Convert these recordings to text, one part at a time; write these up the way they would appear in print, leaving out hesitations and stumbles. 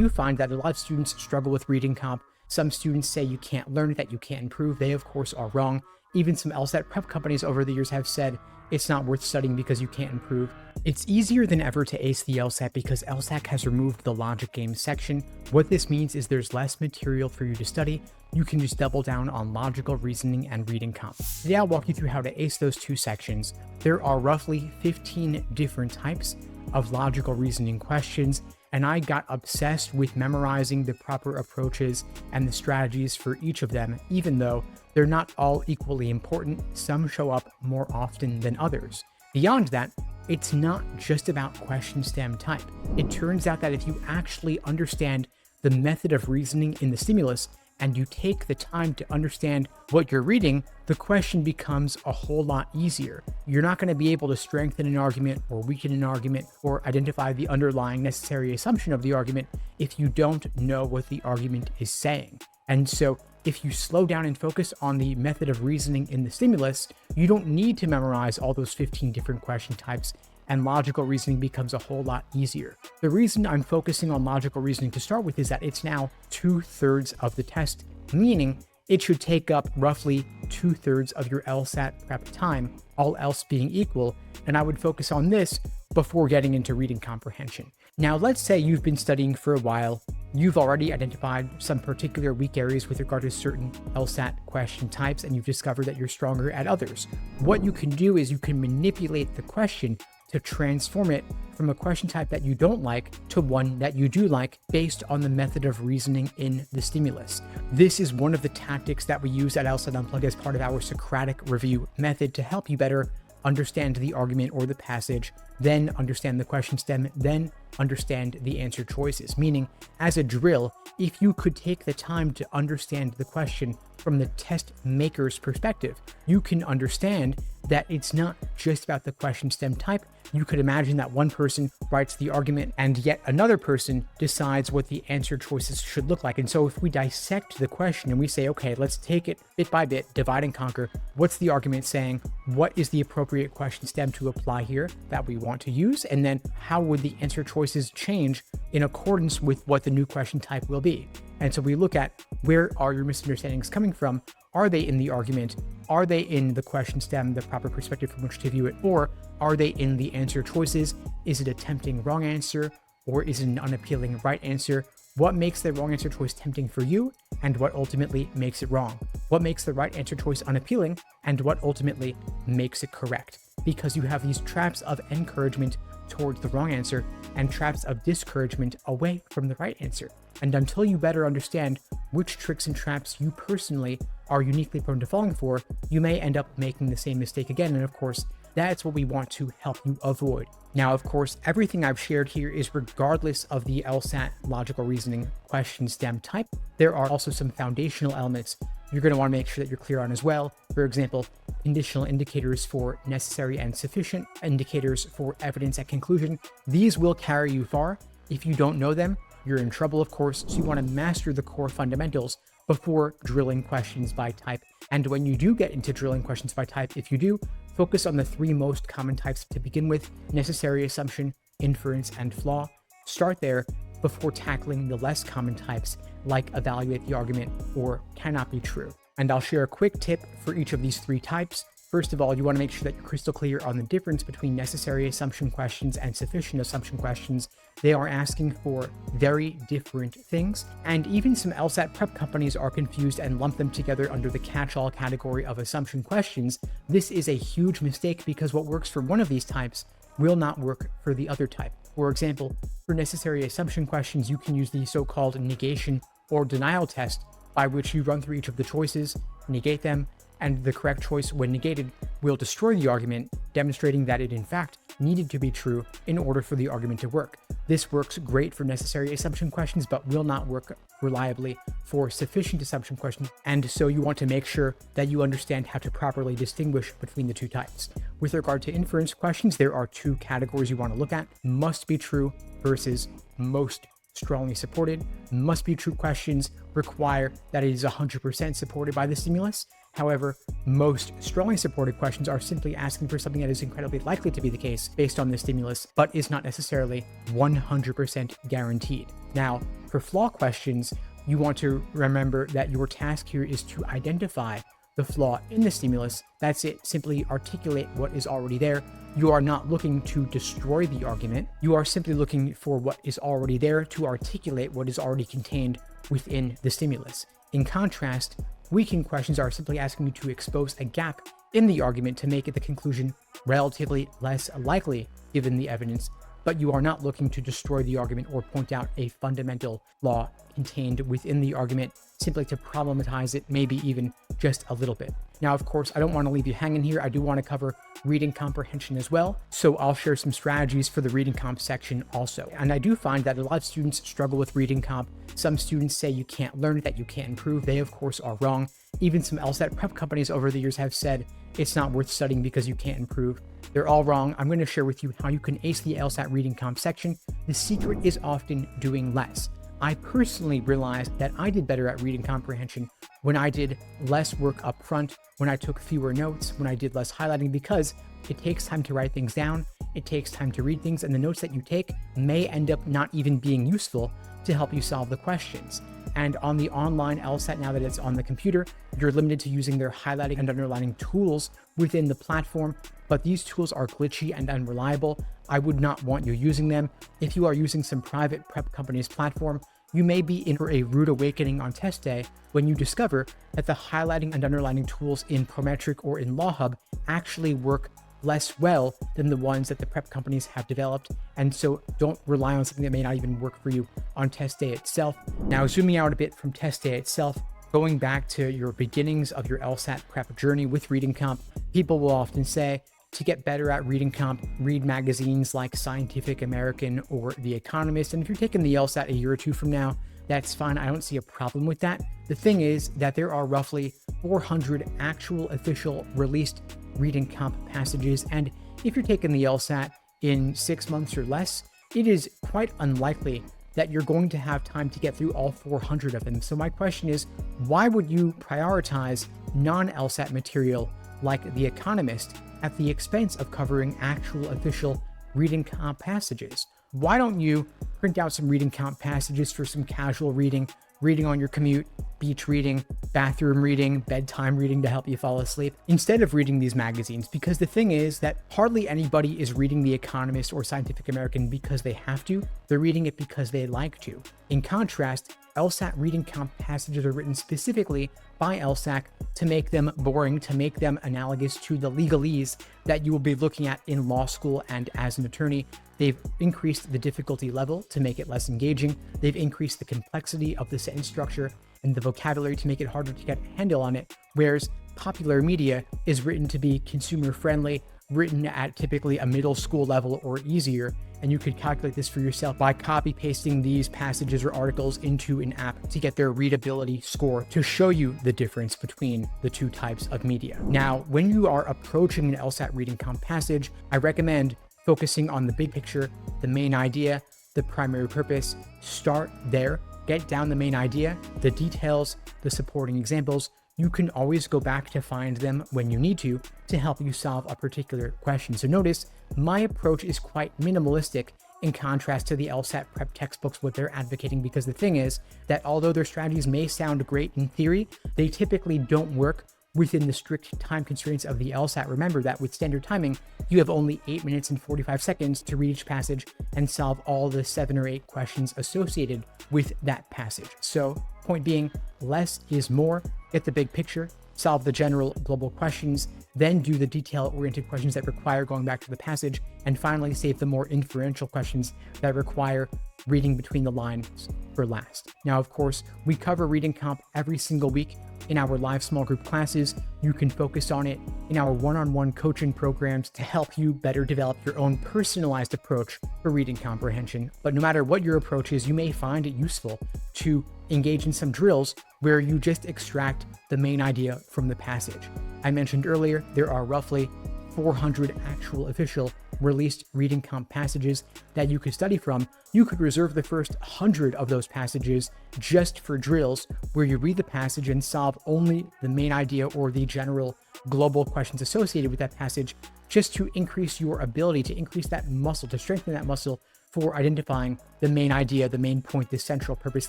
do find that a lot of students struggle with reading comp. Some students say you can't learn it, that you can't improve. They, of course, are wrong. Even some LSAT prep companies over the years have said it's not worth studying because you can't improve. It's easier than ever to ace the LSAT because LSAT has removed the logic game section. What this means is there's less material for you to study. You can just double down on logical reasoning and reading comp. Today I'll walk you through how to ace those two sections. There are roughly 15 different types of logical reasoning questions, and I got obsessed with memorizing the proper approaches and the strategies for each of them, even though they're not all equally important. Some show up more often than others. Beyond that, it's not just about question stem type. It turns out that if you actually understand the method of reasoning in the stimulus, and you take the time to understand what you're reading, the question becomes a whole lot easier. You're not going to be able to strengthen an argument or weaken an argument or identify the underlying necessary assumption of the argument if you don't know what the argument is saying. And so if you slow down and focus on the method of reasoning in the stimulus, you don't need to memorize all those 15 different question types, and logical reasoning becomes a whole lot easier. The reason I'm focusing on logical reasoning to start with is that it's now 2/3 of the test, meaning it should take up roughly 2/3 of your LSAT prep time, all else being equal, and I would focus on this before getting into reading comprehension. Now, let's say you've been studying for a while, you've already identified some particular weak areas with regard to certain LSAT question types, and you've discovered that you're stronger at others. What you can do is you can manipulate the question to transform it from a question type that you don't like to one that you do like based on the method of reasoning in the stimulus. This is one of the tactics that we use at LSAT Unplugged as part of our Socratic review method to help you better understand the argument or the passage, then understand the question stem, then understand the answer choices. Meaning, as a drill, if you could take the time to understand the question from the test maker's perspective, you can understand that it's not just about the question stem type. You could imagine that one person writes the argument and yet another person decides what the answer choices should look like. And so if we dissect the question and we say, okay, let's take it bit by bit, divide and conquer. What's the argument saying? What is the appropriate question stem to apply here that we want to use? And then how would the answer choices change in accordance with what the new question type will be? And so we look at, where are your misunderstandings coming from? Are they in the argument? Are they in the question stem, the proper perspective from which to view it? Or are they in the answer choices? Is it a tempting wrong answer? Or is it an unappealing right answer? What makes the wrong answer choice tempting for you? And what ultimately makes it wrong? What makes the right answer choice unappealing? And what ultimately makes it correct? Because you have these traps of encouragement towards the wrong answer and traps of discouragement away from the right answer. And until you better understand which tricks and traps you personally are uniquely prone to falling for, you may end up making the same mistake again. And of course, that's what we want to help you avoid. Now, of course, everything I've shared here is regardless of the LSAT logical reasoning question stem type. There are also some foundational elements you're going to want to make sure that you're clear on as well. For example, conditional indicators for necessary and sufficient, indicators for evidence at conclusion. These will carry you far. If you don't know them, you're in trouble, of course, so you want to master the core fundamentals before drilling questions by type. And when you do get into drilling questions by type, if you do, focus on the 3 most common types to begin with: necessary assumption, inference, and flaw. Start there before tackling the less common types like evaluate the argument or cannot be true. And I'll share a quick tip for each of these 3 types. First of all, you want to make sure that you're crystal clear on the difference between necessary assumption questions and sufficient assumption questions. They are asking for very different things, and even some LSAT prep companies are confused and lump them together under the catch-all category of assumption questions. This is a huge mistake because what works for one of these types will not work for the other type. For example, for necessary assumption questions, you can use the so-called negation or denial test, by which you run through each of the choices, negate them, and the correct choice, when negated, will destroy the argument, demonstrating that it in fact needed to be true in order for the argument to work. This works great for necessary assumption questions, but will not work reliably for sufficient assumption questions, and so you want to make sure that you understand how to properly distinguish between the 2 types. With regard to inference questions, there are 2 categories you want to look at: must be true versus most strongly supported. Must be true questions require that it is 100% supported by the stimulus. However, most strongly supported questions are simply asking for something that is incredibly likely to be the case based on the stimulus, but is not necessarily 100% guaranteed. Now, For flaw questions, you want to remember that your task here is to identify the flaw in the stimulus. That's it. Simply articulate what is already there. You are not looking to destroy the argument. You are simply looking for what is already there to articulate what is already contained within the stimulus. In contrast, weakening questions are simply asking you to expose a gap in the argument to make it the conclusion relatively less likely given the evidence, but you are not looking to destroy the argument or point out a fundamental flaw contained within the argument, simply to problematize it, maybe even just a little bit. Now, of course, I don't want to leave you hanging here. I do want to cover reading comprehension as well, so I'll share some strategies for the reading comp section also. And I do find that a lot of students struggle with reading comp. Some students say you can't learn it, that you can't improve. They, of course, are wrong. Even some LSAT prep companies over the years have said it's not worth studying because you can't improve. They're all wrong. I'm going to share with you how you can ace the LSAT reading comp section. The secret is often doing less. I personally realized that I did better at reading comprehension when I did less work up front, when I took fewer notes, when I did less highlighting, because it takes time to write things down, it takes time to read things, and the notes that you take may end up not even being useful to help you solve the questions. And on the online LSAT, now that it's on the computer, you're limited to using their highlighting and underlining tools within the platform, but these tools are glitchy and unreliable. I would not want you using them. If you are using some private prep company's platform, you may be in for a rude awakening on test day when you discover that the highlighting and underlining tools in Prometric or in LawHub actually work less well than the ones that the prep companies have developed. And so don't rely on something that may not even work for you on test day itself. Now, zooming out a bit from test day itself, going back to your beginnings of your LSAT prep journey with reading comp, people will often say, to get better at reading comp, read magazines like Scientific American or The Economist. And if you're taking the LSAT a year or two from now, that's fine. I don't see a problem with that. The thing is that there are roughly 400 actual official released reading comp passages. And if you're taking the LSAT in 6 months or less, it is quite unlikely that you're going to have time to get through all 400 of them. So my question is, why would you prioritize non-LSAT material like The Economist at the expense of covering actual official reading comp passages? Why don't you print out some reading comp passages for some casual reading, reading on your commute, beach reading, bathroom reading, bedtime reading to help you fall asleep, instead of reading these magazines? Because the thing is that hardly anybody is reading The Economist or Scientific American because they have to. They're reading it because they like to. In contrast, LSAT reading comp passages are written specifically by LSAC to make them boring, to make them analogous to the legalese that you will be looking at in law school and as an attorney. They've increased the difficulty level to make it less engaging. They've increased the complexity of the sentence structure and the vocabulary to make it harder to get a handle on it, whereas popular media is written to be consumer friendly, written at typically a middle school level or easier. And you could calculate this for yourself by copy pasting these passages or articles into an app to get their readability score to show you the difference between the two types of media. Now, when you are approaching an LSAT reading comp passage, I recommend focusing on the big picture, the main idea, the primary purpose. Start there, get down the main idea, the details, the supporting examples. You can always go back to find them when you need to help you solve a particular question. So notice my approach is quite minimalistic in contrast to the LSAT prep textbooks, what they're advocating, because the thing is that although their strategies may sound great in theory, they typically don't work within the strict time constraints of the LSAT. Remember that with standard timing, you have only 8 minutes and 45 seconds to read each passage and solve all the 7 or 8 questions associated with that passage. So point being, less is more. Get the big picture, solve the general global questions, then do the detail-oriented questions that require going back to the passage, and finally save the more inferential questions that require reading between the lines for last. Now, of course, we cover reading comp every single week in our live small group classes. You can focus on it in our one-on-one coaching programs to help you better develop your own personalized approach for reading comprehension. But no matter what your approach is, you may find it useful to engage in some drills where you just extract the main idea from the passage. I mentioned earlier, there are roughly 400 actual official released reading comp passages that you could study from. You could reserve the first 100 of those passages just for drills where you read the passage and solve only the main idea or the general global questions associated with that passage, just to increase your ability, to increase that muscle, to strengthen that muscle for identifying the main idea, the main point, the central purpose,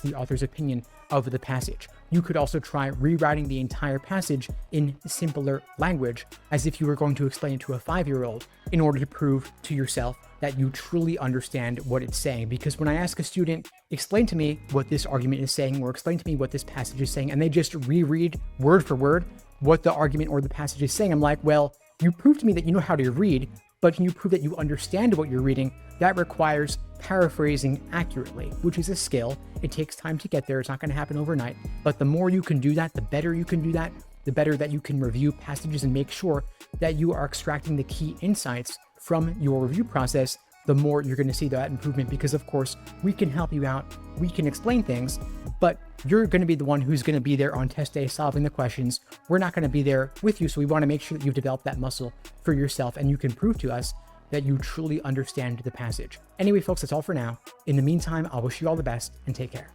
the author's opinion of the passage. You could also try rewriting the entire passage in simpler language, as if you were going to explain it to a 5-year-old, in order to prove to yourself that you truly understand what it's saying. Because when I ask a student, explain to me what this argument is saying, or explain to me what this passage is saying, and they just reread word for word what the argument or the passage is saying, I'm like, well, you proved to me that you know how to read, but can you prove that you understand what you're reading? That requires paraphrasing accurately, which is a skill. It takes time to get there. It's not going to happen overnight. But the more you can do that, the better you can do that, the better that you can review passages and make sure that you are extracting the key insights from your review process, the more you're going to see that improvement. Because of course, we can help you out. We can explain things, but you're going to be the one who's going to be there on test day solving the questions. We're not going to be there with you. So we want to make sure that you've developed that muscle for yourself and you can prove to us that you truly understand the passage. Anyway, folks, that's all for now. In the meantime, I'll wish you all the best and take care.